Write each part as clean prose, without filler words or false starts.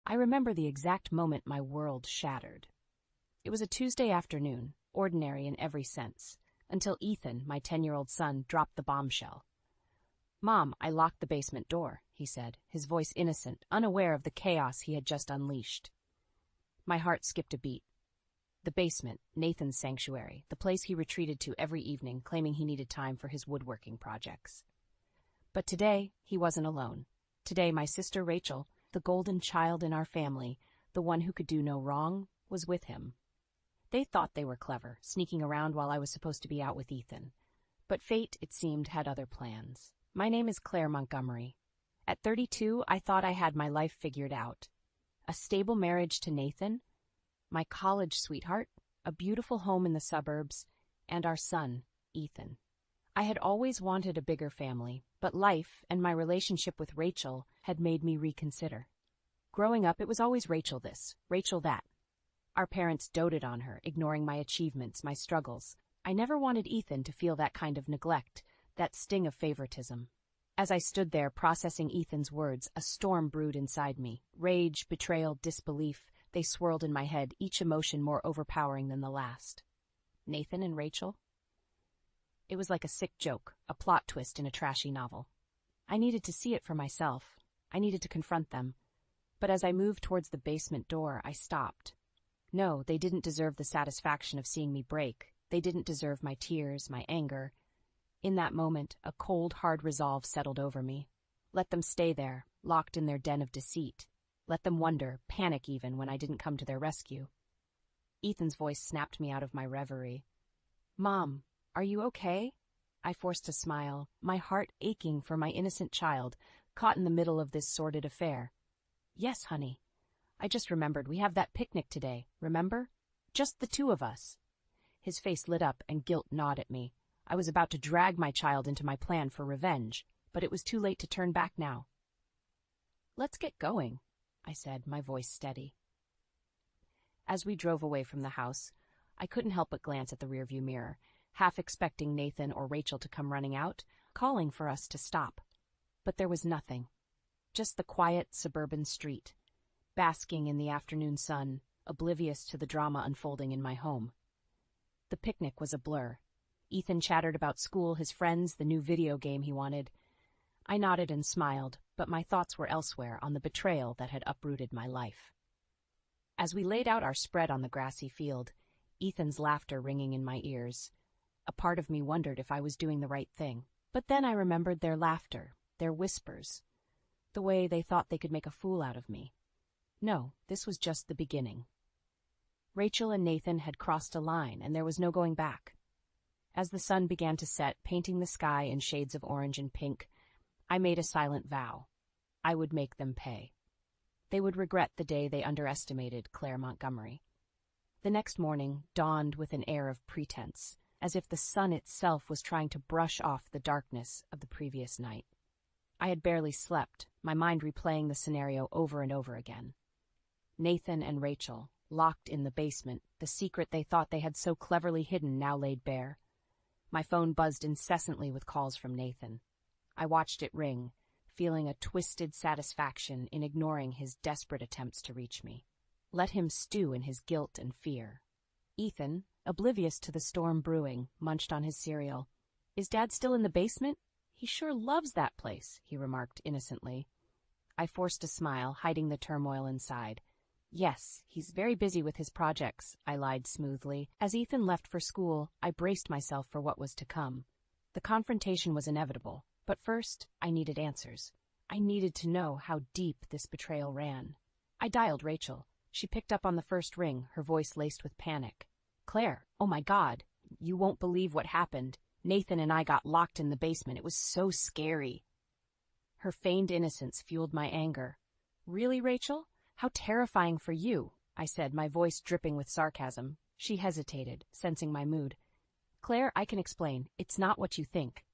I remember the exact moment my world shattered. It was a Tuesday afternoon, ordinary in every sense, until Ethan, my 10-year-old son, dropped the bombshell. "Mom, I locked the basement door," he said, his voice innocent, unaware of the chaos he had just unleashed. My heart skipped a beat. The basement, Nathan's sanctuary, the place he retreated to every evening, claiming he needed time for his woodworking projects. But today, he wasn't alone. Today, my sister Rachel, the golden child in our family, the one who could do no wrong, was with him. They thought they were clever, sneaking around while I was supposed to be out with Ethan. But fate, it seemed, had other plans. My name is Claire Montgomery. At 32, I thought I had my life figured out. A stable marriage to Nathan, my college sweetheart, a beautiful home in the suburbs, and our son, Ethan. I had always wanted a bigger family, but life and my relationship with Rachel had made me reconsider. Growing up, it was always Rachel this, Rachel that. Our parents doted on her, ignoring my achievements, my struggles. I never wanted Ethan to feel that kind of neglect, that sting of favoritism. As I stood there processing Ethan's words, a storm brewed inside me. Rage, betrayal, disbelief, they swirled in my head, each emotion more overpowering than the last. Nathan and Rachel? It was like a sick joke, a plot twist in a trashy novel. I needed to see it for myself. I needed to confront them. But as I moved towards the basement door, I stopped. No, they didn't deserve the satisfaction of seeing me break. They didn't deserve my tears, my anger. In that moment, a cold, hard resolve settled over me. Let them stay there, locked in their den of deceit. Let them wonder, panic even, when I didn't come to their rescue. Ethan's voice snapped me out of my reverie. "Mom, are you okay?" I forced a smile, my heart aching for my innocent child, caught in the middle of this sordid affair. "Yes, honey. I just remembered we have that picnic today, remember? Just the two of us." His face lit up and guilt gnawed at me. I was about to drag my child into my plan for revenge, but it was too late to turn back now. "Let's get going," I said, my voice steady. As we drove away from the house, I couldn't help but glance at the rearview mirror, half expecting Nathan or Rachel to come running out, calling for us to stop. But there was nothing. Just the quiet suburban street, basking in the afternoon sun, oblivious to the drama unfolding in my home. The picnic was a blur. Ethan chattered about school, his friends, the new video game he wanted. I nodded and smiled, but my thoughts were elsewhere, on the betrayal that had uprooted my life. As we laid out our spread on the grassy field, Ethan's laughter ringing in my ears, a part of me wondered if I was doing the right thing. But then I remembered their laughter, their whispers, the way they thought they could make a fool out of me. No, this was just the beginning. Rachel and Nathan had crossed a line, and there was no going back. As the sun began to set, painting the sky in shades of orange and pink, I made a silent vow. I would make them pay. They would regret the day they underestimated Claire Montgomery. The next morning dawned with an air of pretense, as if the sun itself was trying to brush off the darkness of the previous night. I had barely slept, my mind replaying the scenario over and over again. Nathan and Rachel, locked in the basement, the secret they thought they had so cleverly hidden now laid bare. My phone buzzed incessantly with calls from Nathan. I watched it ring, feeling a twisted satisfaction in ignoring his desperate attempts to reach me. Let him stew in his guilt and fear. Ethan, oblivious to the storm brewing, munched on his cereal. "Is Dad still in the basement? He sure loves that place," he remarked innocently. I forced a smile, hiding the turmoil inside. "Yes, he's very busy with his projects," I lied smoothly. As Ethan left for school, I braced myself for what was to come. The confrontation was inevitable, but first, I needed answers. I needed to know how deep this betrayal ran. I dialed Rachel. She picked up on the first ring, her voice laced with panic. "Claire, oh my God, you won't believe what happened. Nathan and I got locked in the basement. It was so scary." Her feigned innocence fueled my anger. "Really, Rachel? How terrifying for you," I said, my voice dripping with sarcasm. She hesitated, sensing my mood. "Claire, I can explain. It's not what you think."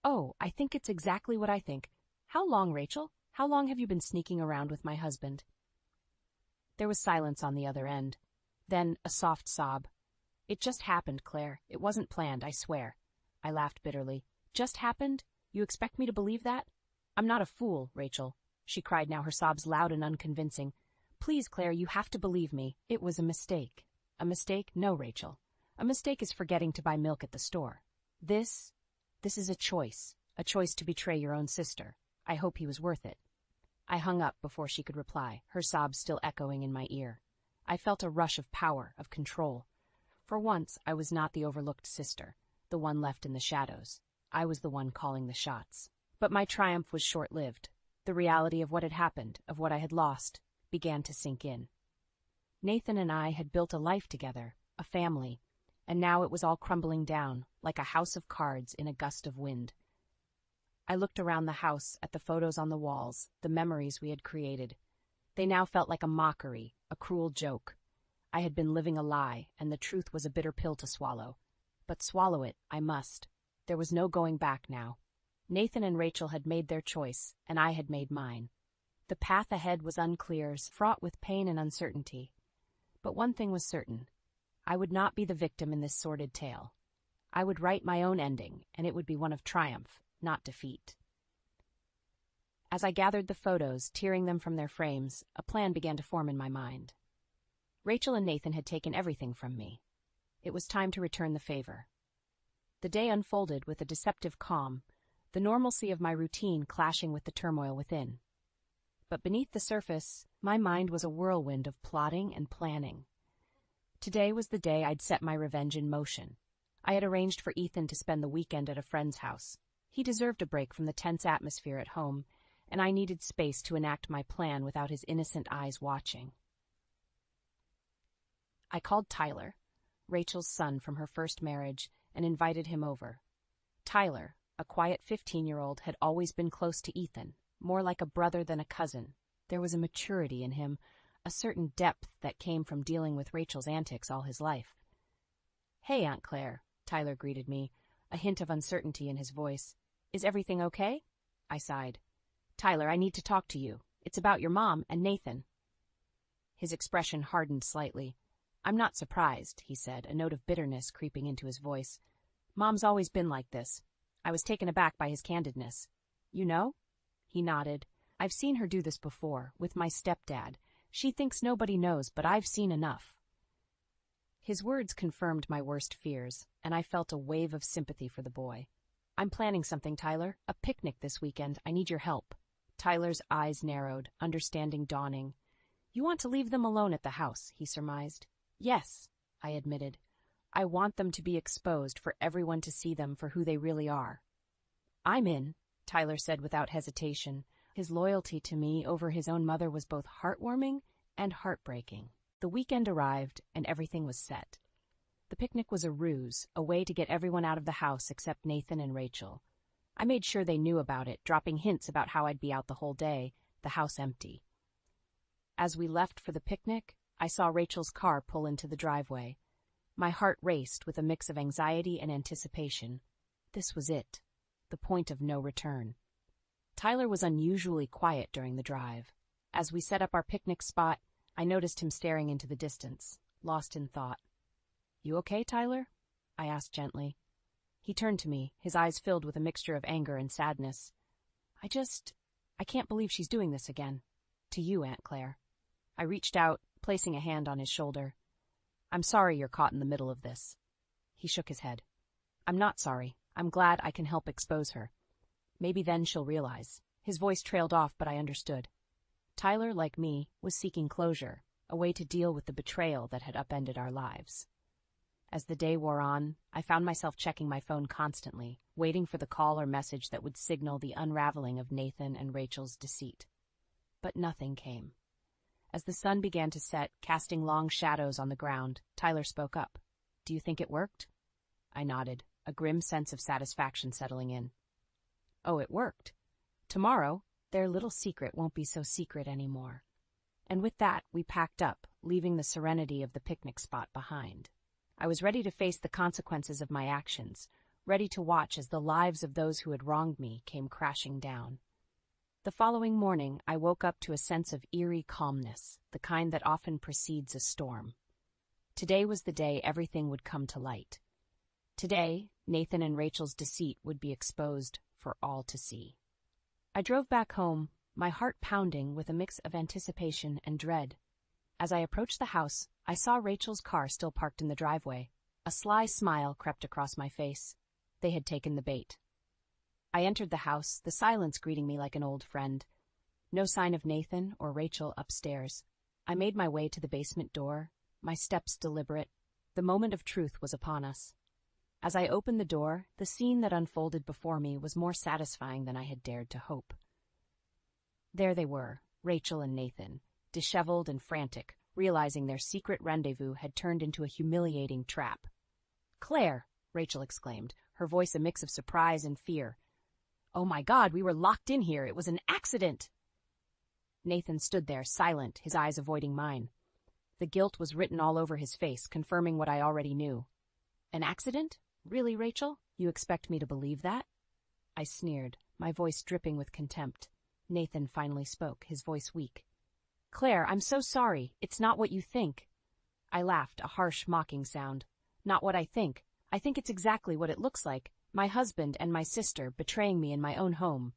"Oh, I think it's exactly what I think. How long, Rachel? How long have you been sneaking around with my husband?" There was silence on the other end. Then a soft sob. "It just happened, Claire. It wasn't planned, I swear." I laughed bitterly. "Just happened? You expect me to believe that? I'm not a fool, Rachel. she cried, now her sobs loud and unconvincing. Please, Claire, you have to believe me. It was a mistake. A mistake? No, Rachel. A mistake is forgetting to buy milk at the store. This is a choice to betray your own sister. I hope he was worth it. I hung up before she could reply, her sobs still echoing in my ear. I felt a rush of power, of control. For once, I was not the overlooked sister, the one left in the shadows. I was the one calling the shots. But my triumph was short-lived. The reality of what had happened, of what I had lost, began to sink in. Nathan and I had built a life together, a family, and now it was all crumbling down, like a house of cards in a gust of wind. I looked around the house at the photos on the walls, the memories we had created. They now felt like a mockery, a cruel joke. I had been living a lie, and the truth was a bitter pill to swallow. But swallow it, I must. There was no going back now. Nathan and Rachel had made their choice, and I had made mine. The path ahead was unclear, fraught with pain and uncertainty. But one thing was certain. I would not be the victim in this sordid tale. I would write my own ending, and it would be one of triumph, not defeat. As I gathered the photos, tearing them from their frames, a plan began to form in my mind. Rachel and Nathan had taken everything from me. It was time to return the favor. The day unfolded with a deceptive calm, the normalcy of my routine clashing with the turmoil within. But beneath the surface, my mind was a whirlwind of plotting and planning. Today was the day I'd set my revenge in motion. I had arranged for Ethan to spend the weekend at a friend's house. He deserved a break from the tense atmosphere at home, and I needed space to enact my plan without his innocent eyes watching. I called Tyler, Rachel's son from her first marriage, and invited him over. Tyler, a quiet 15-year-old, had always been close to Ethan, more like a brother than a cousin. There was a maturity in him, a certain depth that came from dealing with Rachel's antics all his life. "Hey, Aunt Claire," Tyler greeted me, a hint of uncertainty in his voice. "Is everything okay?" I sighed. "Tyler, I need to talk to you. It's about your mom and Nathan." His expression hardened slightly. "I'm not surprised," he said, a note of bitterness creeping into his voice. "Mom's always been like this." I was taken aback by his candidness. "You know?" He nodded. "I've seen her do this before, with my stepdad. She thinks nobody knows, but I've seen enough." His words confirmed my worst fears, and I felt a wave of sympathy for the boy. "I'm planning something, Tyler. A picnic this weekend. I need your help." Tyler's eyes narrowed, understanding dawning. "You want to leave them alone at the house," he surmised. "Yes," I admitted. "I want them to be exposed for everyone to see them for who they really are." "I'm in," Tyler said without hesitation. His loyalty to me over his own mother was both heartwarming and heartbreaking. The weekend arrived, and everything was set. The picnic was a ruse, a way to get everyone out of the house except Nathan and Rachel. I made sure they knew about it, dropping hints about how I'd be out the whole day, the house empty. As we left for the picnic, I saw Rachel's car pull into the driveway. My heart raced with a mix of anxiety and anticipation. This was it, the point of no return. Tyler was unusually quiet during the drive. As we set up our picnic spot, I noticed him staring into the distance, lost in thought. "You okay, Tyler?" I asked gently. He turned to me, his eyes filled with a mixture of anger and sadness. I can't believe she's doing this again. To you, Aunt Claire." I reached out, placing a hand on his shoulder. "I'm sorry you're caught in the middle of this." He shook his head. "I'm not sorry. I'm glad I can help expose her. Maybe then she'll realize." His voice trailed off, but I understood. Tyler, like me, was seeking closure, a way to deal with the betrayal that had upended our lives. As the day wore on, I found myself checking my phone constantly, waiting for the call or message that would signal the unraveling of Nathan and Rachel's deceit. But nothing came. As the sun began to set, casting long shadows on the ground, Tyler spoke up. "Do you think it worked?" I nodded, a grim sense of satisfaction settling in. "Oh, it worked. Tomorrow, their little secret won't be so secret anymore." And with that, we packed up, leaving the serenity of the picnic spot behind. I was ready to face the consequences of my actions, ready to watch as the lives of those who had wronged me came crashing down. The following morning, I woke up to a sense of eerie calmness, the kind that often precedes a storm. Today was the day everything would come to light. Today, Nathan and Rachel's deceit would be exposed for all to see. I drove back home, my heart pounding with a mix of anticipation and dread. As I approached the house, I saw Rachel's car still parked in the driveway. A sly smile crept across my face. They had taken the bait. I entered the house, the silence greeting me like an old friend. No sign of Nathan or Rachel upstairs. I made my way to the basement door, my steps deliberate. The moment of truth was upon us. As I opened the door, the scene that unfolded before me was more satisfying than I had dared to hope. There they were, Rachel and Nathan, disheveled and frantic, realizing their secret rendezvous had turned into a humiliating trap. "Claire!" Rachel exclaimed, her voice a mix of surprise and fear. "Oh my God, we were locked in here. It was an accident!" Nathan stood there, silent, his eyes avoiding mine. The guilt was written all over his face, confirming what I already knew. "An accident? Really, Rachel? You expect me to believe that?" I sneered, my voice dripping with contempt. Nathan finally spoke, his voice weak. "Claire, I'm so sorry. It's not what you think." I laughed, a harsh, mocking sound. "Not what I think. I think it's exactly what it looks like. My husband and my sister betraying me in my own home."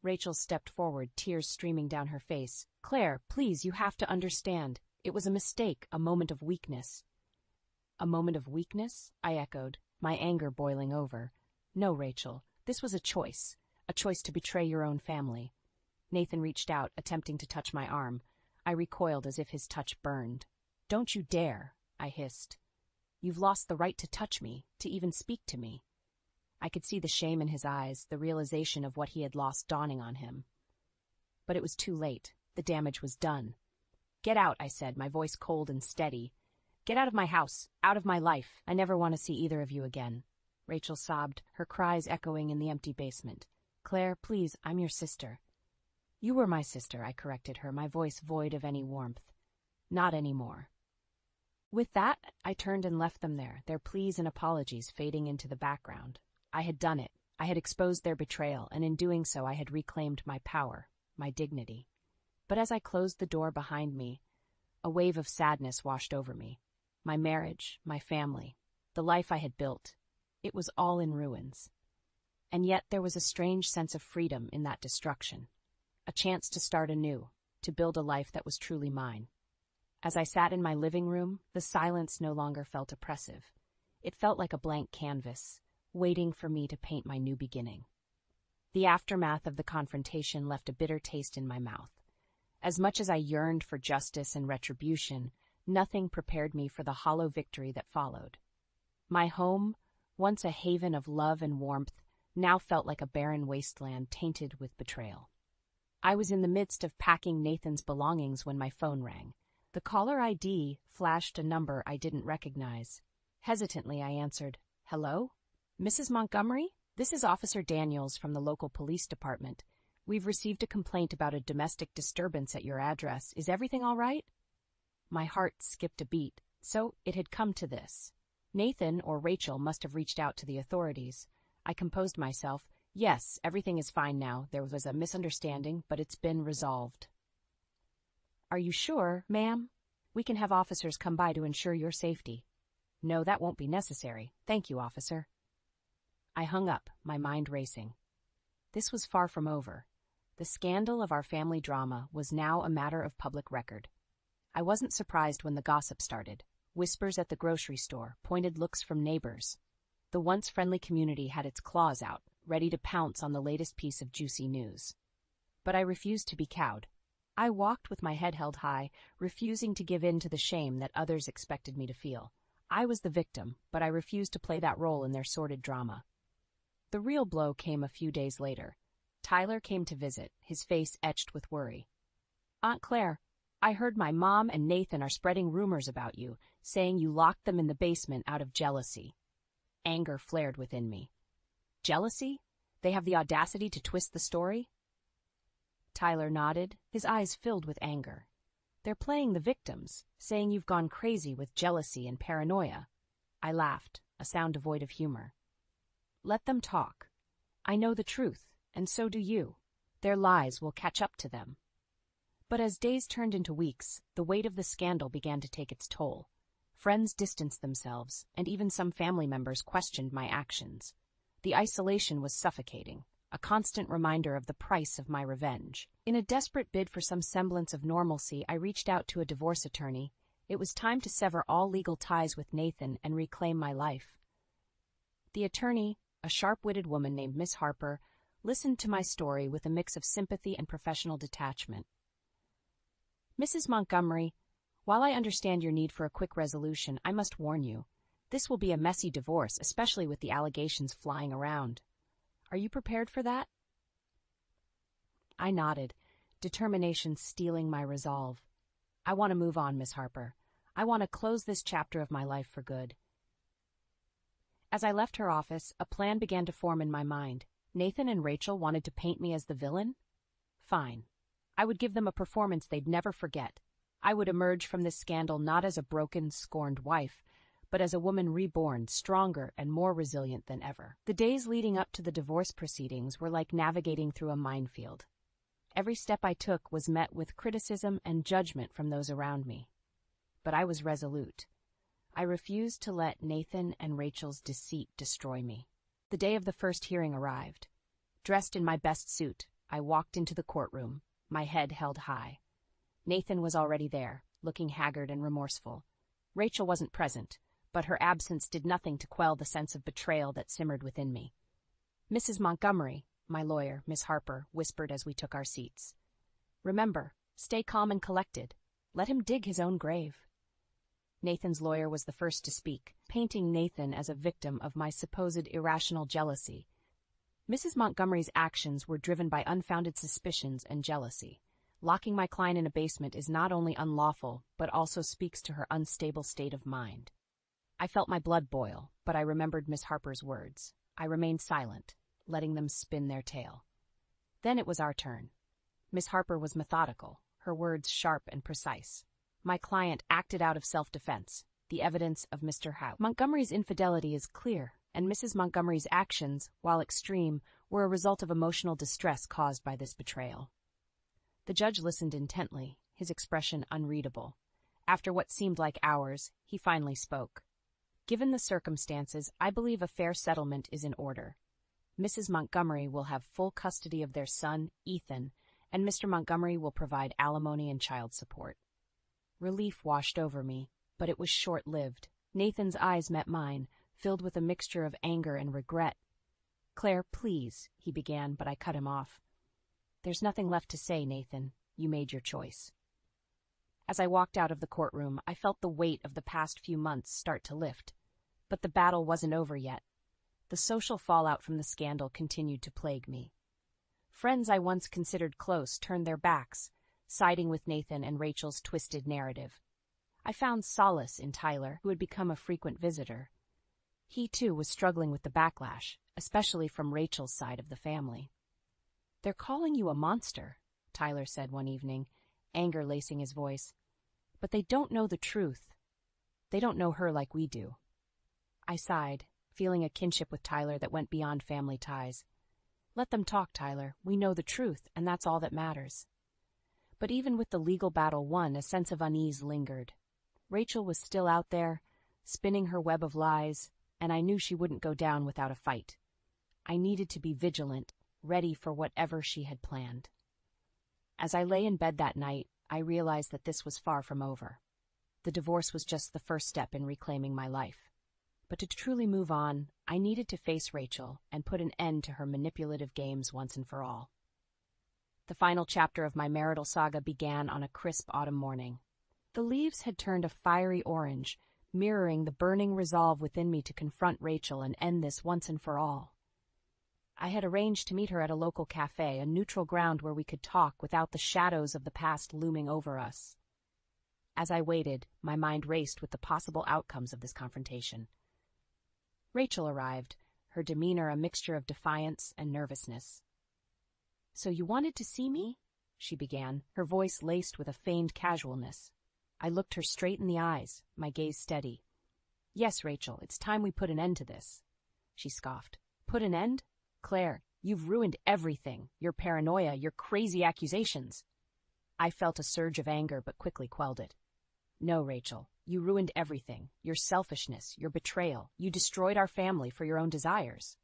Rachel stepped forward, tears streaming down her face. "Claire, please, you have to understand. It was a mistake, a moment of weakness." "A moment of weakness?" I echoed, my anger boiling over. "No, Rachel, this was a choice to betray your own family." Nathan reached out, attempting to touch my arm. I recoiled as if his touch burned. "Don't you dare," I hissed. "You've lost the right to touch me, to even speak to me." I could see the shame in his eyes, the realization of what he had lost dawning on him. But it was too late. The damage was done. "Get out," I said, my voice cold and steady. "Get out of my house, out of my life. I never want to see either of you again." Rachel sobbed, her cries echoing in the empty basement. "Claire, please, I'm your sister." "You were my sister," I corrected her, my voice void of any warmth. "Not anymore." With that, I turned and left them there, their pleas and apologies fading into the background. I had done it. I had exposed their betrayal, and in doing so I had reclaimed my power, my dignity. But as I closed the door behind me, a wave of sadness washed over me. My marriage, my family, the life I had built, it was all in ruins. And yet there was a strange sense of freedom in that destruction, a chance to start anew, to build a life that was truly mine. As I sat in my living room, the silence no longer felt oppressive. It felt like a blank canvas, waiting for me to paint my new beginning. The aftermath of the confrontation left a bitter taste in my mouth. As much as I yearned for justice and retribution, nothing prepared me for the hollow victory that followed. My home, once a haven of love and warmth, now felt like a barren wasteland tainted with betrayal. I was in the midst of packing Nathan's belongings when my phone rang. The caller ID flashed a number I didn't recognize. Hesitantly, I answered, "Hello? Mrs. Montgomery? This is Officer Daniels from the local police department. We've received a complaint about a domestic disturbance at your address. Is everything all right?" My heart skipped a beat. So it had come to this. Nathan or Rachel must have reached out to the authorities. I composed myself. "Yes, everything is fine now. There was a misunderstanding, but it's been resolved." "Are you sure, ma'am? We can have officers come by to ensure your safety." "No, that won't be necessary. Thank you, officer." I hung up, my mind racing. This was far from over. The scandal of our family drama was now a matter of public record. I wasn't surprised when the gossip started. Whispers at the grocery store, pointed looks from neighbors. The once friendly community had its claws out, ready to pounce on the latest piece of juicy news. But I refused to be cowed. I walked with my head held high, refusing to give in to the shame that others expected me to feel. I was the victim, but I refused to play that role in their sordid drama. The real blow came a few days later. Tyler came to visit, his face etched with worry. "Aunt Claire, I heard my mom and Nathan are spreading rumors about you, saying you locked them in the basement out of jealousy." Anger flared within me. "Jealousy? They have the audacity to twist the story?" Tyler nodded, his eyes filled with anger. "They're playing the victims, saying you've gone crazy with jealousy and paranoia." I laughed, a sound devoid of humor. "Let them talk. I know the truth, and so do you. Their lies will catch up to them." But as days turned into weeks, the weight of the scandal began to take its toll. Friends distanced themselves, and even some family members questioned my actions. The isolation was suffocating. a constant reminder of the price of my revenge. In a desperate bid for some semblance of normalcy, I reached out to a divorce attorney. It was time to sever all legal ties with Nathan and reclaim my life. The attorney, a sharp-witted woman named Miss Harper, listened to my story with a mix of sympathy and professional detachment. Mrs. Montgomery, while I understand your need for a quick resolution, I must warn you, this will be a messy divorce, especially with the allegations flying around. Are you prepared for that? I nodded, determination stealing my resolve. I want to move on, Miss Harper. I want to close this chapter of my life for good. As I left her office, a plan began to form in my mind. Nathan and Rachel wanted to paint me as the villain? Fine. I would give them a performance they'd never forget. I would emerge from this scandal not as a broken, scorned wife, but as a woman reborn, stronger and more resilient than ever. The days leading up to the divorce proceedings were like navigating through a minefield. Every step I took was met with criticism and judgment from those around me. But I was resolute. I refused to let Nathan and Rachel's deceit destroy me. The day of the first hearing arrived. Dressed in my best suit, I walked into the courtroom, my head held high. Nathan was already there, looking haggard and remorseful. Rachel wasn't present, but her absence did nothing to quell the sense of betrayal that simmered within me. Mrs. Montgomery, my lawyer, Miss Harper, whispered as we took our seats. Remember, stay calm and collected. Let him dig his own grave. Nathan's lawyer was the first to speak, painting Nathan as a victim of my supposed irrational jealousy. Mrs. Montgomery's actions were driven by unfounded suspicions and jealousy. Locking my client in a basement is not only unlawful, but also speaks to her unstable state of mind. I felt my blood boil, but I remembered Miss Harper's words. I remained silent, letting them spin their tale. Then it was our turn. Miss Harper was methodical, her words sharp and precise. My client acted out of self-defense. The evidence of Mr. Montgomery's infidelity is clear, and Mrs. Montgomery's actions, while extreme, were a result of emotional distress caused by this betrayal. The judge listened intently, his expression unreadable. After what seemed like hours, he finally spoke. Given the circumstances, I believe a fair settlement is in order. Mrs. Montgomery will have full custody of their son, Ethan, and Mr. Montgomery will provide alimony and child support. Relief washed over me, but it was short-lived. Nathan's eyes met mine, filled with a mixture of anger and regret. "Claire, please," he began, but I cut him off. "There's nothing left to say, Nathan. You made your choice." As I walked out of the courtroom, I felt the weight of the past few months start to lift. But the battle wasn't over yet. The social fallout from the scandal continued to plague me. Friends I once considered close turned their backs, siding with Nathan and Rachel's twisted narrative. I found solace in Tyler, who had become a frequent visitor. He, too, was struggling with the backlash, especially from Rachel's side of the family. "They're calling you a monster," Tyler said one evening, anger lacing his voice. "But they don't know the truth. They don't know her like we do." I sighed, feeling a kinship with Tyler that went beyond family ties. "Let them talk, Tyler. We know the truth, and that's all that matters." But even with the legal battle won, a sense of unease lingered. Rachel was still out there, spinning her web of lies, and I knew she wouldn't go down without a fight. I needed to be vigilant, ready for whatever she had planned. As I lay in bed that night, I realized that this was far from over. The divorce was just the first step in reclaiming my life. But to truly move on, I needed to face Rachel and put an end to her manipulative games once and for all. The final chapter of my marital saga began on a crisp autumn morning. The leaves had turned a fiery orange, mirroring the burning resolve within me to confront Rachel and end this once and for all. I had arranged to meet her at a local cafe, a neutral ground where we could talk without the shadows of the past looming over us. As I waited, my mind raced with the possible outcomes of this confrontation. Rachel arrived, her demeanor a mixture of defiance and nervousness. "So you wanted to see me?" she began, her voice laced with a feigned casualness. I looked her straight in the eyes, my gaze steady. "Yes, Rachel, it's time we put an end to this," she scoffed. "Put an end? Claire, you've ruined everything. Your paranoia, your crazy accusations." I felt a surge of anger but quickly quelled it. "No, Rachel, you ruined everything. Your selfishness, your betrayal. You destroyed our family for your own desires."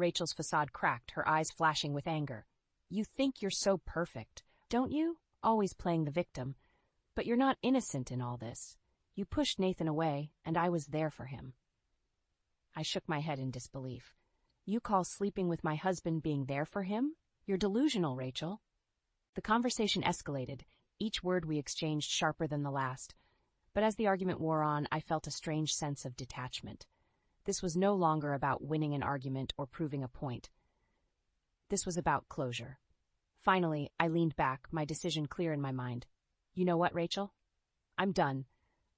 Rachel's facade cracked, her eyes flashing with anger. You think you're so perfect, don't you? Always playing the victim. But you're not innocent in all this. You pushed Nathan away, and I was there for him. I shook my head in disbelief. You call sleeping with my husband being there for him? You're delusional, Rachel. The conversation escalated, each word we exchanged sharper than the last. But as the argument wore on, I felt a strange sense of detachment. This was no longer about winning an argument or proving a point. This was about closure. Finally, I leaned back, my decision clear in my mind. You know what, Rachel? I'm done.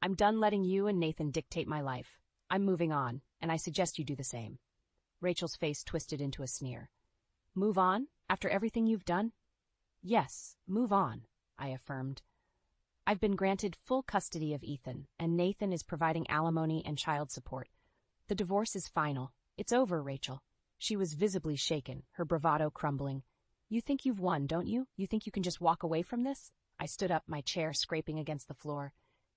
I'm done letting you and Nathan dictate my life. I'm moving on, and I suggest you do the same. Rachel's face twisted into a sneer. Move on? After everything you've done? Yes, move on, I affirmed. I've been granted full custody of Ethan, and Nathan is providing alimony and child support. The divorce is final. It's over, Rachel. She was visibly shaken, her bravado crumbling. You think you've won, don't you? You think you can just walk away from this? I stood up, my chair scraping against the floor.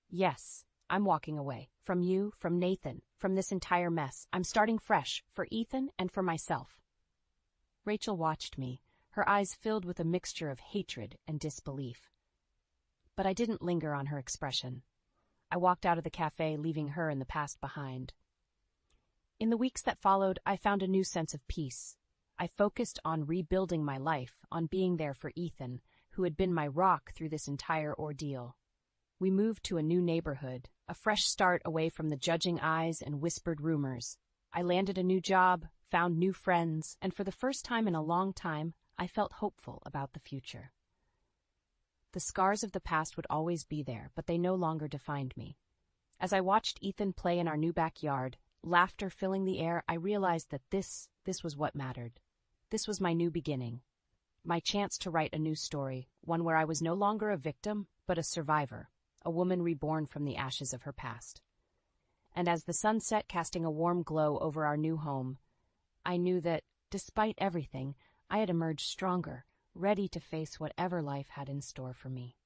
Yes, I'm walking away. From you, from Nathan, from this entire mess. I'm starting fresh, for Ethan and for myself. Rachel watched me, her eyes filled with a mixture of hatred and disbelief. But I didn't linger on her expression. I walked out of the cafe, leaving her in the past behind. In the weeks that followed, I found a new sense of peace. I focused on rebuilding my life, on being there for Ethan, who had been my rock through this entire ordeal. We moved to a new neighborhood, a fresh start away from the judging eyes and whispered rumors. I landed a new job, found new friends, and for the first time in a long time, I felt hopeful about the future. The scars of the past would always be there, but they no longer defined me. As I watched Ethan play in our new backyard, laughter filling the air, I realized that this was what mattered. This was my new beginning, my chance to write a new story, one where I was no longer a victim, but a survivor, a woman reborn from the ashes of her past. And as the sun set, casting a warm glow over our new home, I knew that, despite everything, I had emerged stronger, ready to face whatever life had in store for me.